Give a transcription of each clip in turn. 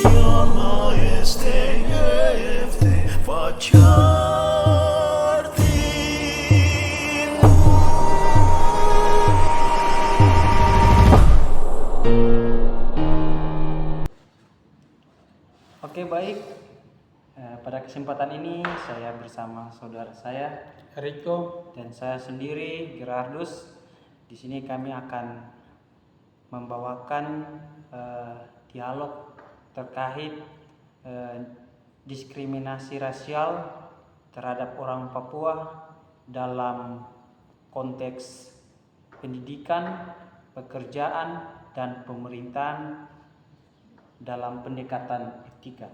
Yalla STFT Fajar Timur. Oke, baik. Pada kesempatan ini saya bersama saudara saya Riko. dan saya sendiri Gerardus. Di sini kami akan membawakan dialog terkait diskriminasi rasial terhadap orang Papua dalam konteks pendidikan, pekerjaan, dan pemerintahan dalam pendekatan etika.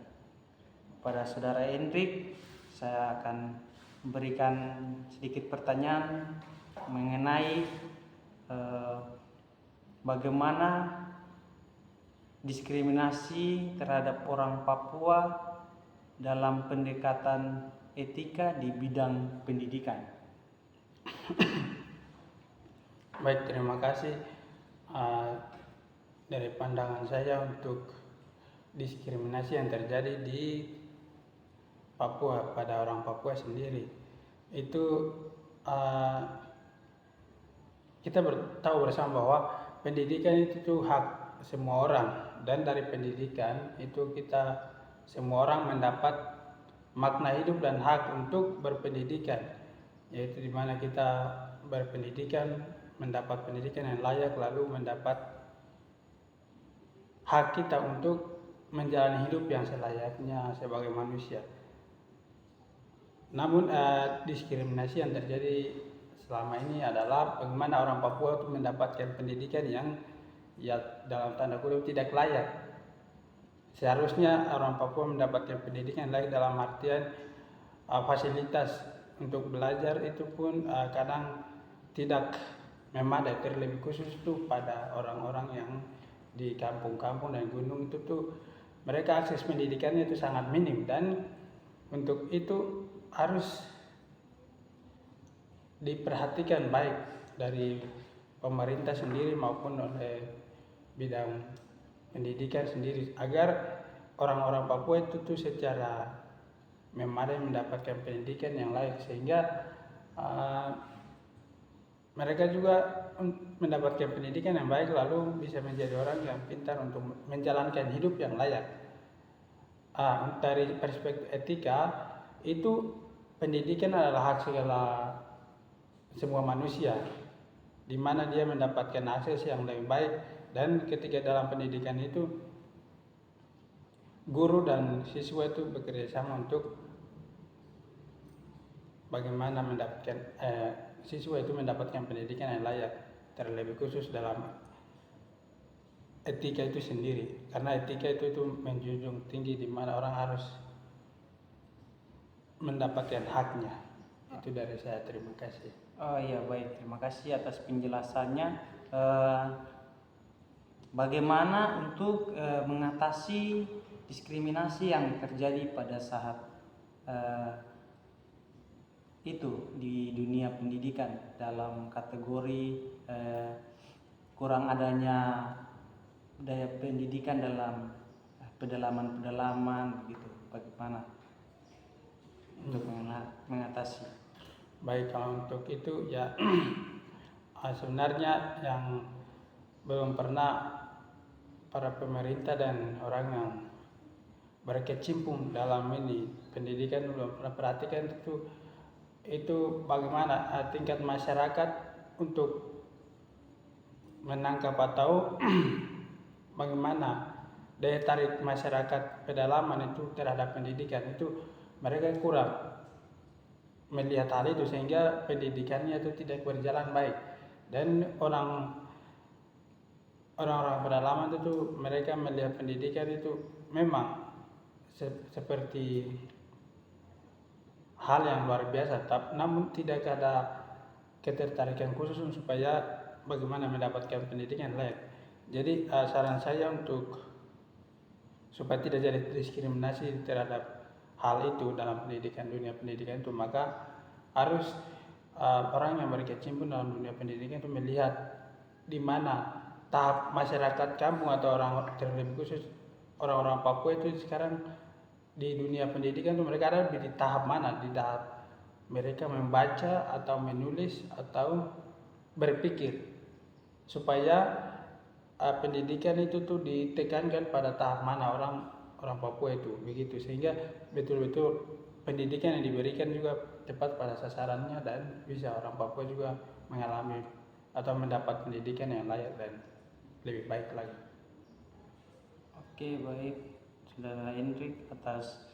Pada saudara Hendrik, saya akan memberikan sedikit pertanyaan mengenai bagaimana diskriminasi terhadap orang Papua dalam pendekatan etika di bidang pendidikan. Baik, terima kasih. Dari pandangan saya untuk diskriminasi yang terjadi di Papua pada orang Papua sendiri, itu kita tahu bersama bahwa pendidikan itu tuh hak semua orang, dan dari pendidikan itu kita semua orang mendapat makna hidup dan hak untuk berpendidikan, yaitu dimana kita berpendidikan, mendapat pendidikan yang layak, lalu mendapat hak kita untuk menjalani hidup yang selayaknya sebagai manusia. Namun diskriminasi yang terjadi selama ini adalah bagaimana orang Papua itu mendapatkan pendidikan yang ya dalam tanda kutip tidak layak. Seharusnya orang Papua mendapatkan pendidikan yang layak dalam artian fasilitas untuk belajar itu pun kadang tidak memadai, terlebih khusus itu pada orang-orang yang di kampung-kampung dan gunung itu tuh mereka akses pendidikannya itu sangat minim, dan untuk itu harus diperhatikan baik dari pemerintah sendiri maupun oleh bidang pendidikan sendiri agar orang-orang Papua itu tuh secara memadai mendapatkan pendidikan yang layak, sehingga mereka juga mendapatkan pendidikan yang baik lalu bisa menjadi orang yang pintar untuk menjalankan hidup yang layak. Dari perspektif etika itu pendidikan adalah hak semua manusia, di mana dia mendapatkan akses yang lebih baik, dan ketika dalam pendidikan itu guru dan siswa itu bekerja sama untuk bagaimana mendapatkan siswa itu mendapatkan pendidikan yang layak, terlebih khusus dalam etika itu sendiri, karena etika itu menjunjung tinggi di mana orang harus mendapatkan haknya. Itu dari saya, terima kasih. Oh iya, baik, terima kasih atas penjelasannya. Bagaimana untuk mengatasi diskriminasi yang terjadi pada saat itu di dunia pendidikan dalam kategori kurang adanya daya pendidikan dalam pedalaman begitu, bagaimana untuk mengatasi? Baik, kalau untuk itu ya sebenarnya yang belum pernah para pemerintah dan orang yang berkecimpung dalam ini pendidikan belum pernah perhatikan itu bagaimana tingkat masyarakat untuk menangkap atau bagaimana daya tarik masyarakat pedalaman itu terhadap pendidikan, itu mereka kurang melihat hal itu, sehingga pendidikannya itu tidak berjalan baik, dan orang-orang pedalaman itu mereka melihat pendidikan itu memang seperti hal yang luar biasa, namun tidak ada ketertarikan khusus supaya bagaimana mendapatkan pendidikan layak. Jadi saran saya untuk supaya tidak jadi diskriminasi terhadap hal itu dalam pendidikan, dunia pendidikan itu, maka harus orang yang berkecimpung dalam dunia pendidikan itu melihat di mana tahap masyarakat kampung atau orang terlebih khusus orang-orang Papua itu sekarang di dunia pendidikan tuh mereka ada di tahap mana? Di tahap mereka membaca atau menulis atau berpikir, supaya pendidikan itu tuh ditekankan pada tahap mana orang Papua itu begitu, sehingga betul-betul pendidikan yang diberikan juga tepat pada sasarannya dan bisa orang Papua juga mengalami atau mendapat pendidikan yang layak dan lebih baik lagi. Oke, baik Saudara Hendrik atas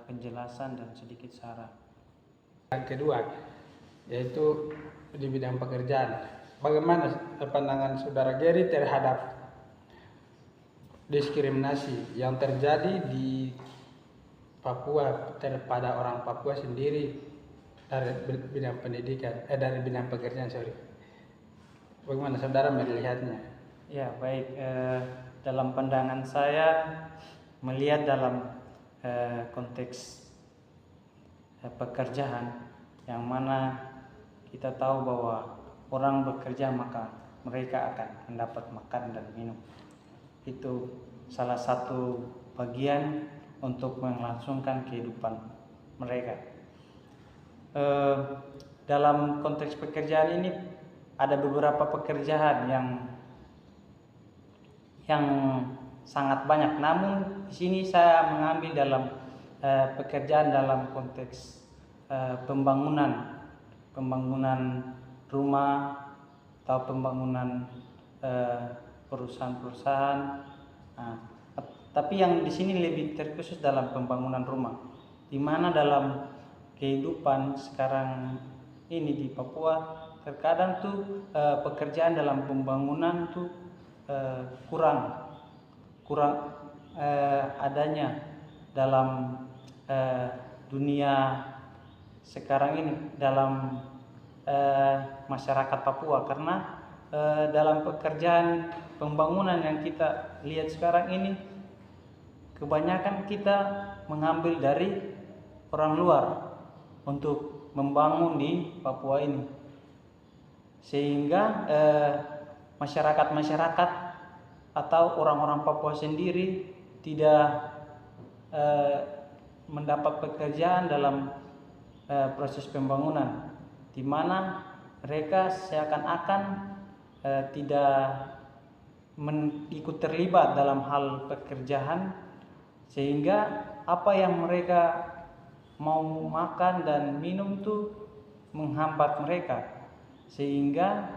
penjelasan dan sedikit saran. Yang kedua yaitu di bidang pekerjaan. Bagaimana pandangan Saudara Gary terhadap diskriminasi yang terjadi di Papua pada orang Papua sendiri dari bidang pendidikan, dari bidang pekerjaan, Bagaimana Saudara melihatnya? Ya, baik. Dalam pandangan saya melihat dalam konteks pekerjaan yang mana kita tahu bahwa orang bekerja maka mereka akan mendapat makan dan minum. Itu salah satu bagian untuk melangsungkan kehidupan mereka. Dalam konteks pekerjaan ini ada beberapa pekerjaan yang sangat banyak. Namun di sini saya mengambil dalam pekerjaan dalam konteks pembangunan rumah atau pembangunan perusahaan-perusahaan. Tapi yang di sini lebih terkhusus dalam pembangunan rumah, di mana dalam kehidupan sekarang ini di Papua terkadang tuh pekerjaan dalam pembangunan tuh kurang adanya dalam dunia sekarang ini dalam masyarakat Papua, karena dalam pekerjaan pembangunan yang kita lihat sekarang ini kebanyakan kita mengambil dari orang luar untuk membangun di Papua ini, sehingga masyarakat atau orang-orang Papua sendiri tidak mendapat pekerjaan dalam proses pembangunan, di mana mereka seakan-akan tidak ikut terlibat dalam hal pekerjaan, sehingga apa yang mereka mau makan dan minum itu menghambat mereka, sehingga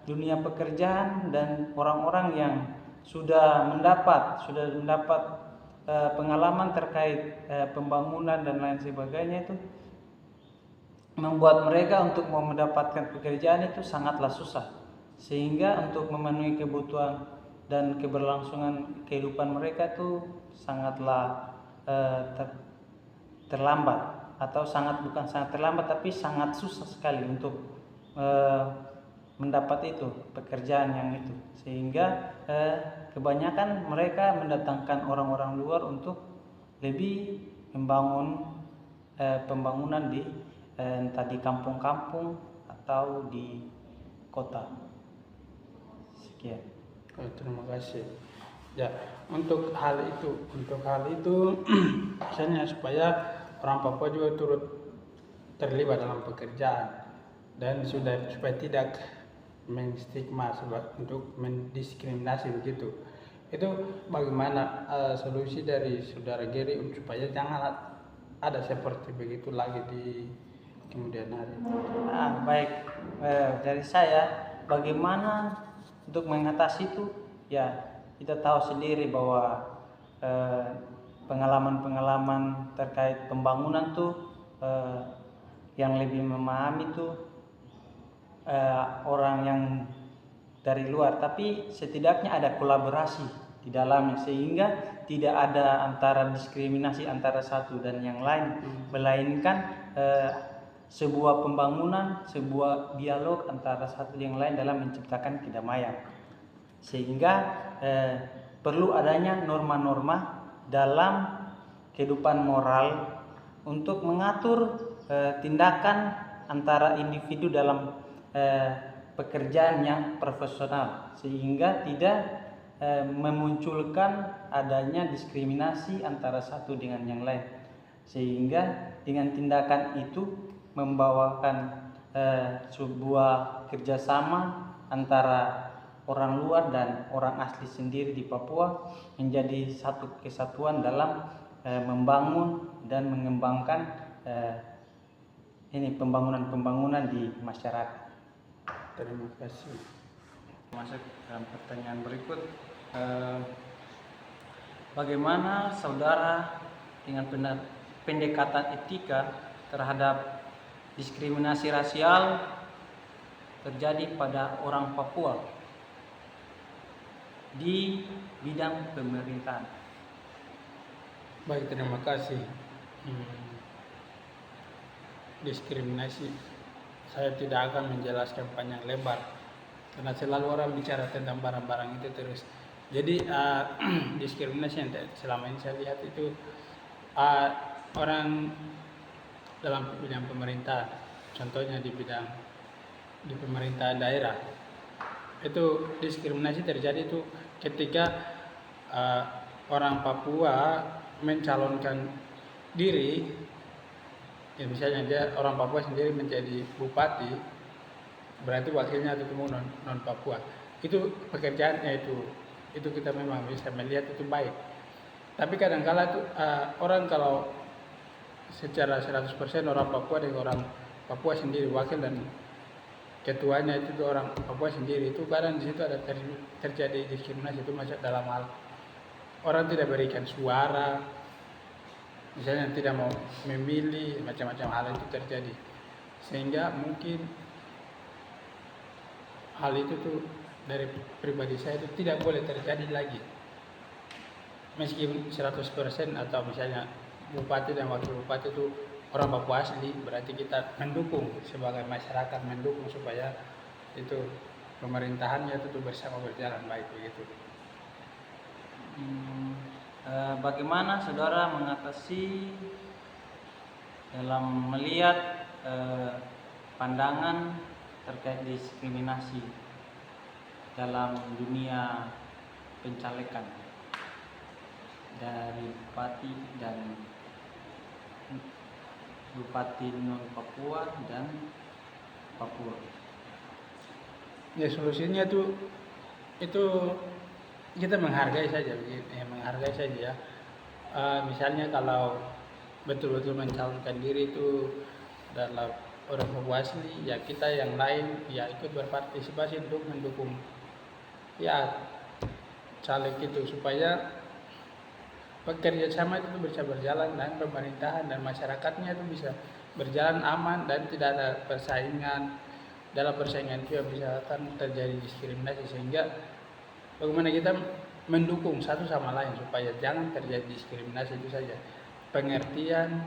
dunia pekerjaan dan orang-orang yang sudah mendapat pengalaman terkait pembangunan dan lain sebagainya itu membuat mereka untuk mau mendapatkan pekerjaan itu sangatlah susah, sehingga untuk memenuhi kebutuhan dan keberlangsungan kehidupan mereka itu sangatlah terlambat, atau bukan sangat terlambat tapi sangat susah sekali untuk mendapat itu pekerjaan yang itu, sehingga kebanyakan mereka mendatangkan orang-orang luar untuk lebih membangun pembangunan di entah di kampung-kampung atau di kota. Sekian. Terima kasih. Ya, untuk hal itu misalnya supaya orang Papua juga turut terlibat dalam pekerjaan dan supaya tidak menstigma untuk mendiskriminasi begitu. Itu bagaimana solusi dari Saudara Gary supaya jangan ada seperti begitu lagi di kemudian hari? Baik, dari saya bagaimana untuk mengatasi itu, ya kita tahu sendiri bahwa pengalaman-pengalaman terkait pembangunan tuh yang lebih memahami tuh orang yang dari luar, tapi setidaknya ada kolaborasi di dalamnya, sehingga tidak ada antara diskriminasi antara satu dan yang lain, melainkan sebuah pembangunan, sebuah dialog antara satu yang lain dalam menciptakan kedamaian, sehingga perlu adanya norma-norma dalam kehidupan moral untuk mengatur tindakan antara individu dalam pekerjaan yang profesional, sehingga tidak memunculkan adanya diskriminasi antara satu dengan yang lain, sehingga dengan tindakan itu membawakan sebuah kerjasama antara orang luar dan orang asli sendiri di Papua menjadi satu kesatuan dalam membangun dan mengembangkan pembangunan di masyarakat. Terima kasih. Masuk dalam pertanyaan berikut, bagaimana saudara dengan pendekatan etika terhadap diskriminasi rasial terjadi pada orang Papua di bidang pemerintahan? Baik, terima kasih. Diskriminasi, saya tidak akan menjelaskan panjang lebar karena selalu orang bicara tentang barang-barang itu terus. Jadi diskriminasi yang selama ini saya lihat itu orang dalam bidang pemerintahan, contohnya di pemerintahan daerah, itu diskriminasi terjadi itu ketika orang Papua mencalonkan diri, ya misalnya dia orang Papua sendiri menjadi bupati, berarti wakilnya itu non Papua. Itu pekerjaannya itu kita memang bisa melihat itu baik. Tapi kadang-kala itu orang kalau secara 100% orang Papua dengan orang Papua sendiri wakil dan ketuanya itu orang Papua sendiri, itu kadang di situ ada terjadi diskriminasi. Itu masuk dalam hal orang tidak berikan suara, misalnya tidak mau memilih, macam-macam hal itu terjadi, sehingga mungkin hal itu tuh dari pribadi saya itu tidak boleh terjadi lagi. Meskipun 100% atau misalnya bupati dan wakil bupati itu orang Papua asli, berarti kita mendukung sebagai masyarakat, mendukung supaya itu pemerintahannya itu bersama berjalan baik begitu. Bagaimana saudara mengatasi dalam melihat pandangan terkait diskriminasi dalam dunia pencalekan dari bupati dan bupati non Papua dan Papua? Ya, solusinya itu kita menghargai saja, menghargai saja ya. Misalnya kalau betul-betul mencalonkan diri itu dalam orang Papua asli, ya kita yang lain ya ikut berpartisipasi untuk mendukung ya caleg itu, supaya pekerja sama itu bisa berjalan dan pemerintahan dan masyarakatnya itu bisa berjalan aman dan tidak ada persaingan. Dalam persaingan itu bisa akan terjadi diskriminasi, sehingga bagaimana kita mendukung satu sama lain supaya jangan terjadi diskriminasi. Itu saja, pengertian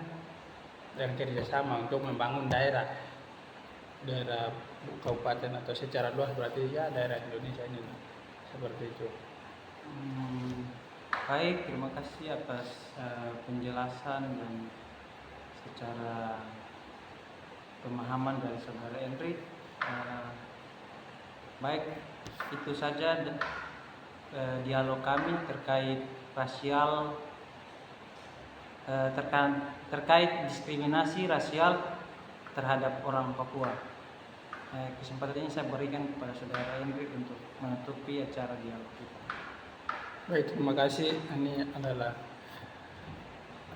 dan kerjasama untuk membangun daerah kabupaten atau secara luas, berarti ya daerah Indonesia ini seperti itu. Baik, terima kasih atas penjelasan dan secara pemahaman dari saudara Henry. Baik, itu saja dialog kami terkait rasial, terkait diskriminasi rasial terhadap orang Papua. Kesempatan ini saya berikan kepada saudara Henry untuk menutupi acara dialog kita. Baik, terima kasih. Ini adalah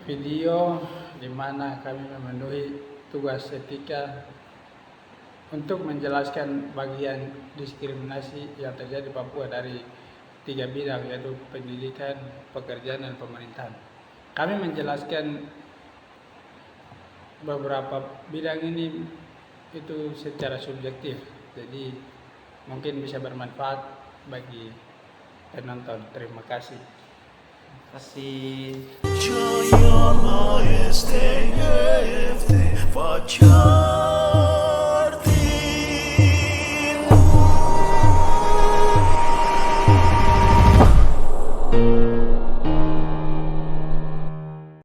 video di mana kami memenuhi tugas etika untuk menjelaskan bagian diskriminasi yang terjadi di Papua dari 3 bidang, yaitu pendidikan, pekerjaan, dan pemerintahan. Kami menjelaskan beberapa bidang ini itu secara subjektif, jadi mungkin bisa bermanfaat bagi penonton. Terima kasih. Terima kasih. Joy, your majesty,